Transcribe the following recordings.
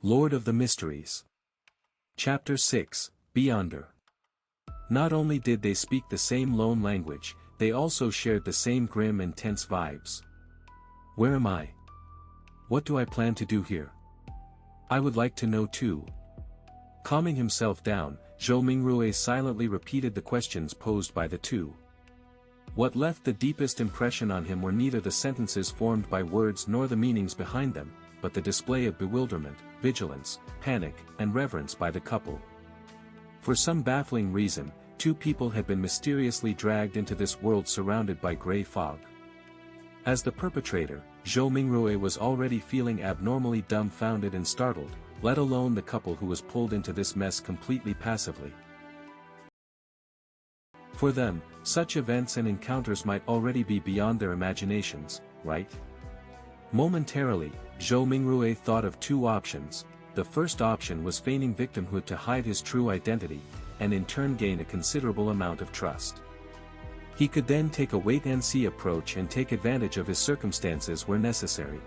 Lord of the Mysteries. Chapter 6, Beyonder. Not only did they speak the same lone language, they also shared the same grim and tense vibes. Where am I? What do I plan to do here? I would like to know too. Calming himself down, Zhou Mingrui silently repeated the questions posed by the two. What left the deepest impression on him were neither the sentences formed by words nor the meanings behind them, but the display of bewilderment, vigilance, panic, and reverence by the couple. For some baffling reason, two people had been mysteriously dragged into this world surrounded by gray fog. As the perpetrator, Zhou Mingrui was already feeling abnormally dumbfounded and startled, let alone the couple who was pulled into this mess completely passively. For them, such events and encounters might already be beyond their imaginations, right? Momentarily, Zhou Mingrui thought of two options. The first option was feigning victimhood to hide his true identity, and in turn gain a considerable amount of trust. He could then take a wait-and-see approach and take advantage of his circumstances where necessary.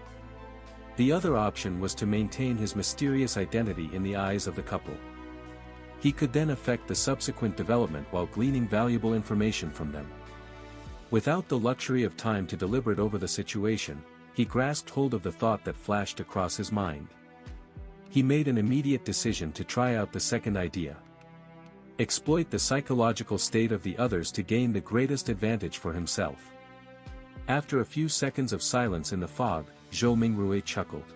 The other option was to maintain his mysterious identity in the eyes of the couple. He could then affect the subsequent development while gleaning valuable information from them. Without the luxury of time to deliberate over the situation, he grasped hold of the thought that flashed across his mind. He made an immediate decision to try out the second idea. Exploit the psychological state of the others to gain the greatest advantage for himself. After a few seconds of silence in the fog, Zhou Mingrui chuckled.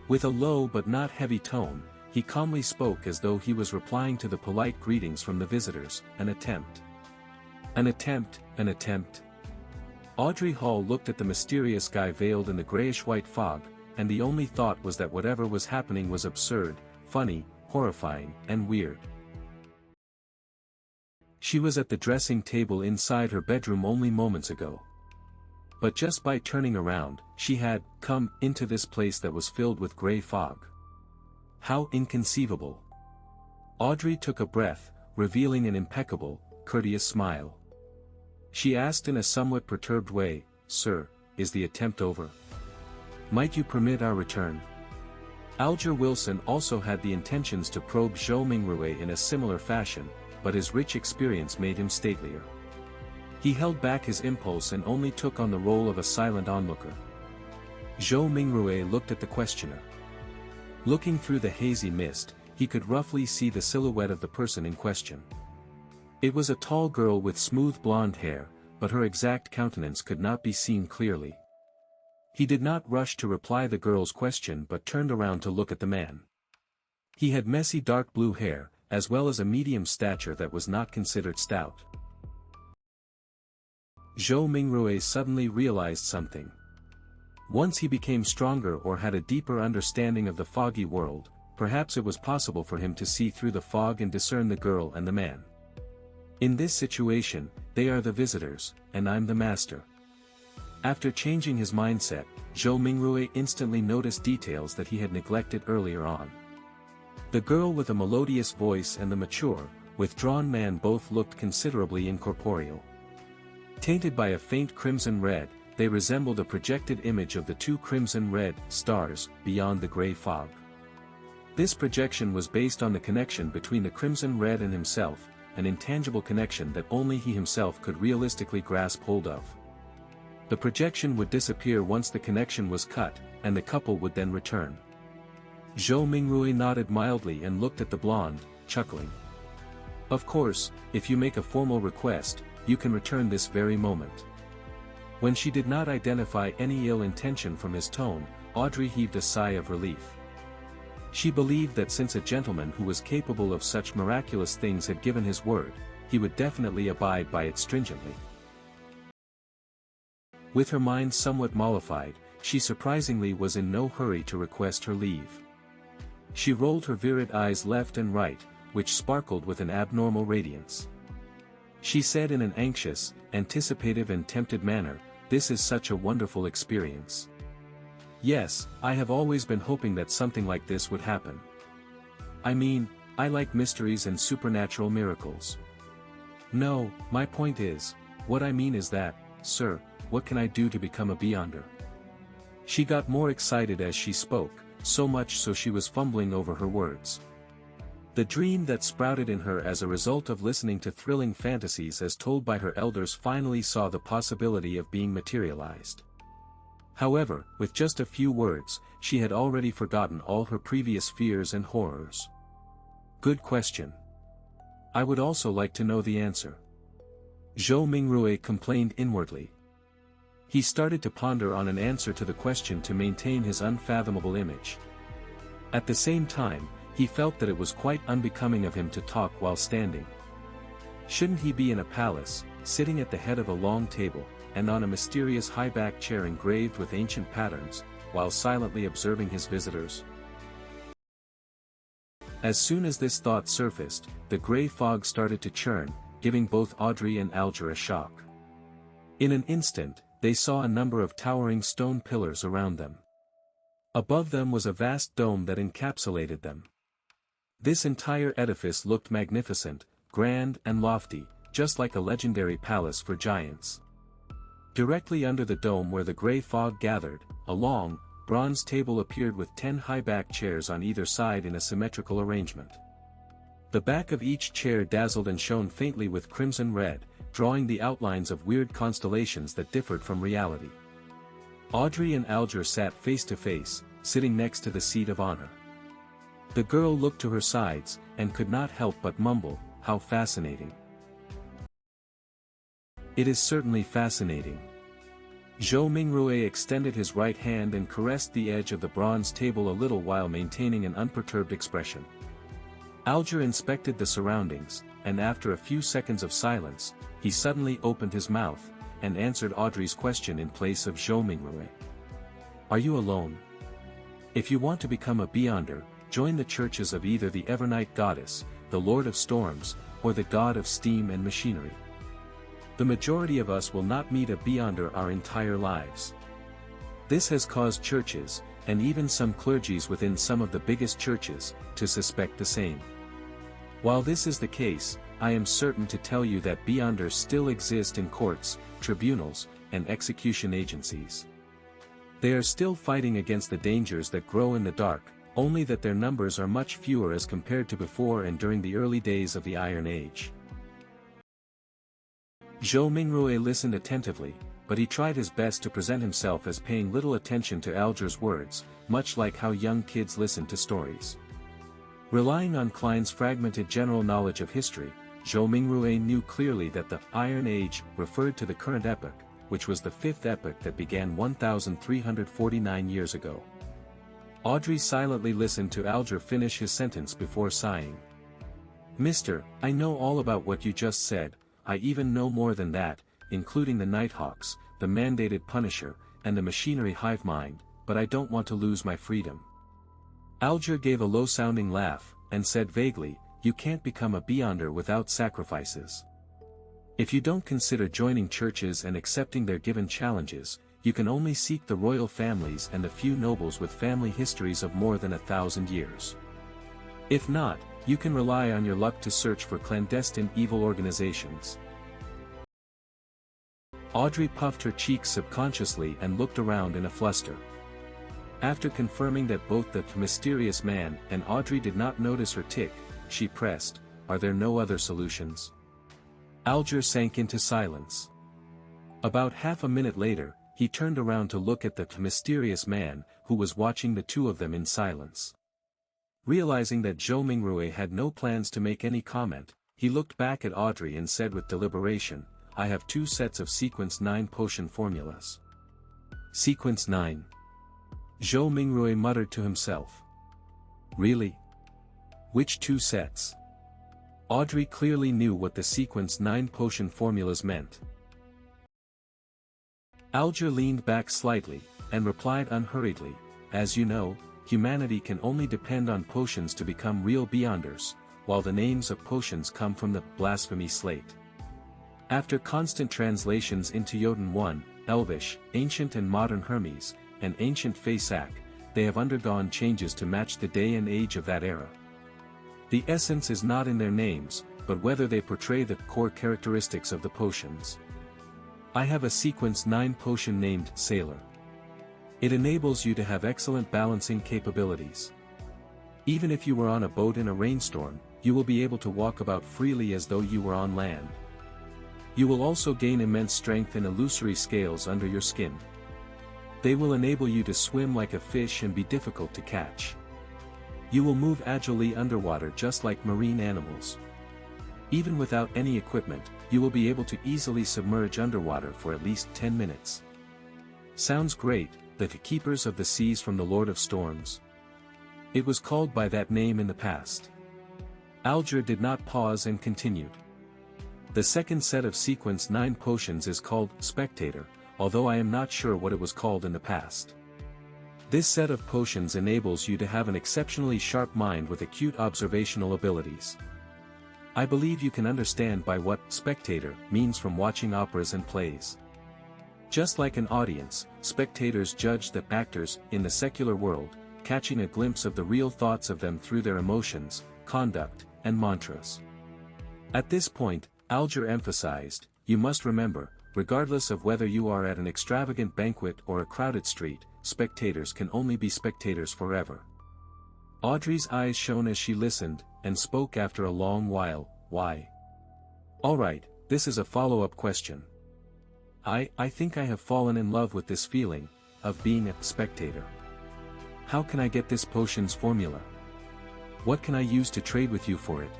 With a low but not heavy tone, he calmly spoke as though he was replying to the polite greetings from the visitors. An attempt. An attempt, an attempt. Audrey Hall looked at the mysterious guy veiled in the grayish-white fog, and the only thought was that whatever was happening was absurd, funny, horrifying, and weird. She was at the dressing table inside her bedroom only moments ago. But just by turning around, she had come into this place that was filled with gray fog. How inconceivable. Audrey took a breath, revealing an impeccable, courteous smile. She asked in a somewhat perturbed way, "Sir, is the attempt over? Might you permit our return?" Alger Wilson also had the intentions to probe Zhou Mingrui in a similar fashion, but his rich experience made him statelier. He held back his impulse and only took on the role of a silent onlooker. Zhou Mingrui looked at the questioner. Looking through the hazy mist, he could roughly see the silhouette of the person in question. It was a tall girl with smooth blonde hair, but her exact countenance could not be seen clearly. He did not rush to reply the girl's question but turned around to look at the man. He had messy dark blue hair, as well as a medium stature that was not considered stout. Zhou Mingrui suddenly realized something. Once he became stronger or had a deeper understanding of the foggy world, perhaps it was possible for him to see through the fog and discern the girl and the man. In this situation, they are the visitors, and I'm the master. After changing his mindset, Zhou Mingrui instantly noticed details that he had neglected earlier on. The girl with a melodious voice and the mature, withdrawn man both looked considerably incorporeal. Tainted by a faint crimson red, they resembled a projected image of the two crimson-red stars beyond the gray fog. This projection was based on the connection between the crimson red and himself, an intangible connection that only he himself could realistically grasp hold of. The projection would disappear once the connection was cut, and the couple would then return. Zhou Mingrui nodded mildly and looked at the blonde, chuckling. "Of course, if you make a formal request, you can return this very moment." When she did not identify any ill intention from his tone, Audrey heaved a sigh of relief. She believed that since a gentleman who was capable of such miraculous things had given his word, he would definitely abide by it stringently. With her mind somewhat mollified, she surprisingly was in no hurry to request her leave. She rolled her virid eyes left and right, which sparkled with an abnormal radiance. She said in an anxious, anticipative and tempted manner, "This is such a wonderful experience. Yes, I have always been hoping that something like this would happen. I mean, I like mysteries and supernatural miracles. No, my point is, what I mean is that, sir, what can I do to become a beyonder?" She got more excited as she spoke, so much so she was fumbling over her words. The dream that sprouted in her as a result of listening to thrilling fantasies as told by her elders finally saw the possibility of being materialized. However, with just a few words, she had already forgotten all her previous fears and horrors. Good question. I would also like to know the answer. Zhou Mingrui complained inwardly. He started to ponder on an answer to the question to maintain his unfathomable image. At the same time, he felt that it was quite unbecoming of him to talk while standing. Shouldn't he be in a palace, sitting at the head of a long table, and on a mysterious high-backed chair engraved with ancient patterns, while silently observing his visitors? As soon as this thought surfaced, the grey fog started to churn, giving both Audrey and Alger a shock. In an instant, they saw a number of towering stone pillars around them. Above them was a vast dome that encapsulated them. This entire edifice looked magnificent, grand and lofty, just like a legendary palace for giants. Directly under the dome where the grey fog gathered, a long, bronze table appeared with 10 high-backed chairs on either side in a symmetrical arrangement. The back of each chair dazzled and shone faintly with crimson red, drawing the outlines of weird constellations that differed from reality. Audrey and Alger sat face to face, sitting next to the seat of honor. The girl looked to her sides, and could not help but mumble, "How fascinating." It is certainly fascinating. Zhou Mingrui extended his right hand and caressed the edge of the bronze table a little while maintaining an unperturbed expression. Alger inspected the surroundings, and after a few seconds of silence, he suddenly opened his mouth, and answered Audrey's question in place of Zhou Mingrui. "Are you alone? If you want to become a Beyonder, join the churches of either the Evernight Goddess, the Lord of Storms, or the God of Steam and Machinery. The majority of us will not meet a Beyonder our entire lives." This has caused churches, and even some clergies within some of the biggest churches, to suspect the same. While this is the case, I am certain to tell you that Beyonders still exist in courts, tribunals, and execution agencies. They are still fighting against the dangers that grow in the dark, only that their numbers are much fewer as compared to before and during the early days of the Iron Age. Zhou Mingrui listened attentively, but he tried his best to present himself as paying little attention to Alger's words, much like how young kids listen to stories. Relying on Klein's fragmented general knowledge of history, Zhou Mingrui knew clearly that the Iron Age referred to the current epoch, which was the fifth epoch that began 1,349 years ago. Audrey silently listened to Alger finish his sentence before sighing. "Mister, I know all about what you just said, I even know more than that, including the Nighthawks, the mandated Punisher, and the machinery hive mind, but I don't want to lose my freedom." Alger gave a low-sounding laugh, and said vaguely, "You can't become a Beyonder without sacrifices. If you don't consider joining churches and accepting their given challenges, you can only seek the royal families and the few nobles with family histories of more than 1,000 years. If not, you can rely on your luck to search for clandestine evil organizations." Audrey puffed her cheeks subconsciously and looked around in a fluster. After confirming that both the mysterious man and Audrey did not notice her tick, she pressed, "Are there no other solutions?" Alger sank into silence. About half a minute later, he turned around to look at the mysterious man, who was watching the two of them in silence. Realizing that Zhou Mingrui had no plans to make any comment, he looked back at Audrey and said with deliberation, "I have 2 sets of Sequence 9 potion formulas." "Sequence 9. Zhou Mingrui muttered to himself. "Really? Which 2 sets?" Audrey clearly knew what the Sequence 9 potion formulas meant. Alger leaned back slightly, and replied unhurriedly, "As you know, humanity can only depend on potions to become real Beyonders, while the names of potions come from the blasphemy slate. After constant translations into Jotun 1, Elvish, Ancient and Modern Hermes, and Ancient Faesak, they have undergone changes to match the day and age of that era. The essence is not in their names, but whether they portray the core characteristics of the potions. I have a Sequence 9 potion named Sailor. It enables you to have excellent balancing capabilities. Even if you were on a boat in a rainstorm, you will be able to walk about freely as though you were on land. You will also gain immense strength and illusory scales under your skin. They will enable you to swim like a fish and be difficult to catch. You will move agilely underwater just like marine animals. Even without any equipment, you will be able to easily submerge underwater for at least 10 minutes. Sounds great, the Keepers of the Seas from the Lord of Storms. It was called by that name in the past. Alger did not pause and continued. The second set of sequence 9 potions is called Spectator, although I am not sure what it was called in the past. This set of potions enables you to have an exceptionally sharp mind with acute observational abilities. I believe you can understand by what spectator means from watching operas and plays. Just like an audience, spectators judge the actors in the secular world, catching a glimpse of the real thoughts of them through their emotions, conduct, and mantras. At this point, Alger emphasized, you must remember, regardless of whether you are at an extravagant banquet or a crowded street, spectators can only be spectators forever. Audrey's eyes shone as she listened, and spoke after a long while, why? Alright, this is a follow-up question. I think I have fallen in love with this feeling, of being a spectator. How can I get this potion's formula? What can I use to trade with you for it?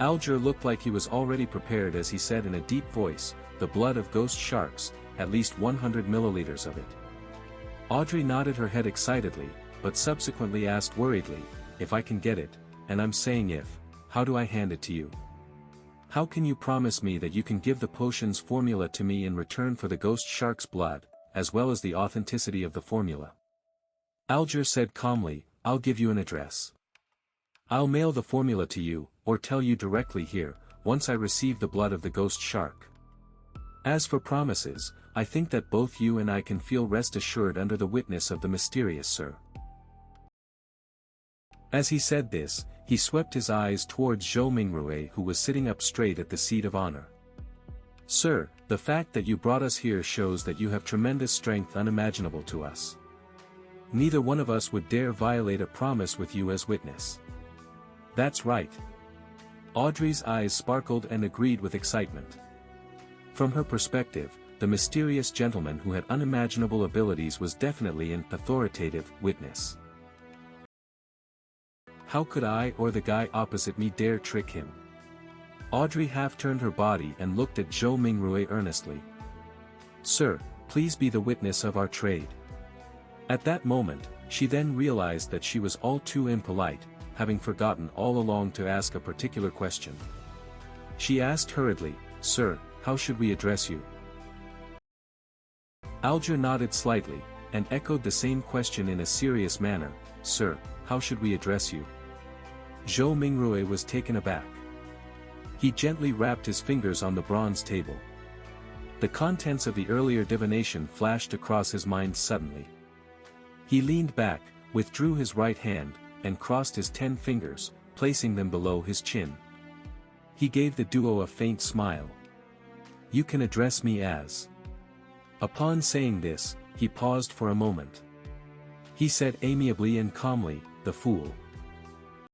Alger looked like he was already prepared as he said in a deep voice, the blood of ghost sharks, at least 100 milliliters of it. Audrey nodded her head excitedly, but subsequently asked worriedly, if I can get it, and I'm saying if, how do I hand it to you? How can you promise me that you can give the potion's formula to me in return for the ghost shark's blood, as well as the authenticity of the formula? Alger said calmly, I'll give you an address. I'll mail the formula to you, or tell you directly here, once I receive the blood of the ghost shark. As for promises, I think that both you and I can feel rest assured under the witness of the mysterious Sir. As he said this, he swept his eyes towards Zhou Mingrui, who was sitting up straight at the seat of honor. Sir, the fact that you brought us here shows that you have tremendous strength unimaginable to us. Neither one of us would dare violate a promise with you as witness. That's right. Audrey's eyes sparkled and agreed with excitement. From her perspective, the mysterious gentleman who had unimaginable abilities was definitely an authoritative witness. How could I or the guy opposite me dare trick him? Audrey half turned her body and looked at Zhou Mingrui earnestly. Sir, please be the witness of our trade. At that moment, she then realized that she was all too impolite, having forgotten all along to ask a particular question. She asked hurriedly, Sir, how should we address you? Alger nodded slightly, and echoed the same question in a serious manner, Sir, how should we address you? Zhou Mingrui was taken aback. He gently rapped his fingers on the bronze table. The contents of the earlier divination flashed across his mind suddenly. He leaned back, withdrew his right hand, and crossed his 10 fingers, placing them below his chin. He gave the duo a faint smile. You can address me as. Upon saying this, he paused for a moment. He said amiably and calmly, the fool.